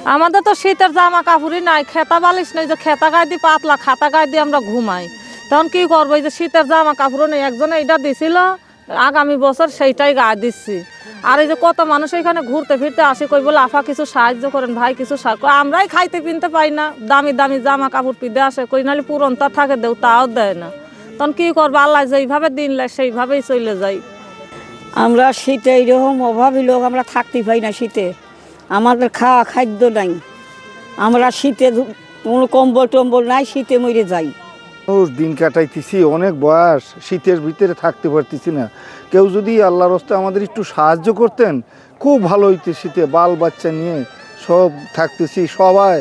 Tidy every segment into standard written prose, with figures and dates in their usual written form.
আমাদের তো শীতের জামা কাপড়ই নাই, খেতা বালিশ নেই যে খেতা গায়ে দিয়ে পাতলা খাতা গায়ে দিয়ে আমরা ঘুমাই। তখন কি করবো, এই যে শীতের জামা কাপড়ও নেই, একজনে এইটা দিছিল, আগামী বছর সেইটাই গায়ে দিচ্ছি। আর এই যে কত মানুষ এখানে ঘুরতে ফিরতে আসে, কই বলে আফা কিছু সাহায্য করেন ভাই, কিছু আমরাই খাইতে পিনতে পাই না, দামি দামি জামা কাপড় পিঁধে আসে, কই নাহলে পুরনটা থাকে দেও, তাও দেয় না। তখন কি করবো, আল্লাহ যেইভাবে দিন লাই সেইভাবেই চলে যাই। আমরা শীতে এইরকম অভাবী লোক, আমরা থাকতে পাই না শীতে, আমাদের খাওয়া খাদ্য নাই, আমরা শীতে কোনো কম্বল টম্বল নাই, শীতে মরে যাই। দিন কাটাইতেছি, অনেক বয়স, শীতের ভিতরে থাকতে পারতেছি না। কেউ যদি আল্লাহর রাস্তায় আমাদের একটু সাহায্য করতেন খুব ভালো হইতে। শীতে বাল বাচ্চা নিয়ে সব থাকতেছি, সবাই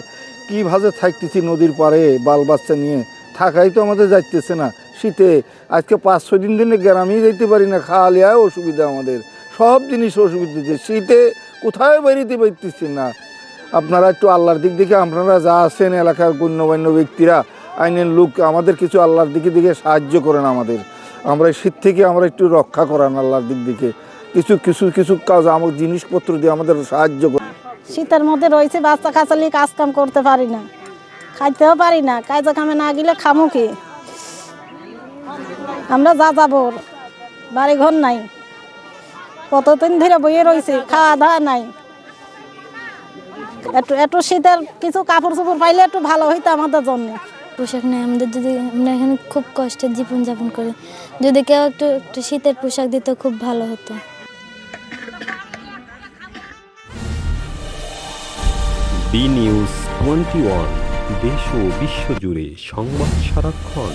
কীভাবে থাকতেছি নদীর পাড়ে বাল বাচ্চা নিয়ে, থাকাই তো আমাদের যাইতেছে না শীতে। আজকে 5-6 দিন ধরে গ্রামেই যাইতে পারি না, খাওয়া লিয়ায় অসুবিধা, আমাদের সব জিনিস অসুবিধা হচ্ছে, শীতে কোথায় বেরিতে পারতেছি না। আপনারা একটু আল্লাহর দিক থেকে, আপনারা যা আছেন এলাকার গণ্যমান্য ব্যক্তিরা, আইনের লোক, আমাদের কিছু আল্লাহর দিকে সাহায্য করেন আমাদের, আমরা শীত থেকে আমরা একটু রক্ষা করান আল্লাহর দিক থেকে, কিছু কিছু কিছু কাজ আমার জিনিসপত্র দিয়ে আমাদের সাহায্য করেন। শীতের মধ্যে রয়েছে, বাচ্চা কাচালি কাজ কাম করতে পারি না, খাইতেও পারি না, কাজে কামে না গেলে খামো কি? আমরা যা যাবো, বাড়ি ঘর নাই, কতদিন ধরে বইয়ে রয়েছে, খাওয়া দাওয়া নাই। একটু শীতের কিছু কাপড় চোপড় পাইলে একটু ভালো হইতো আমাদের জন্য। পোশাক নেই আমাদের, যদি আমরা এখানে খুব কষ্টের জীবনযাপন করি, যদি কেউ একটু একটু শীতের পোশাক দিত খুব ভালো হতো। বি নিউজ 21, দেশ ও বিশ্ব জুড়ে সংবাদ সারাক্ষণ।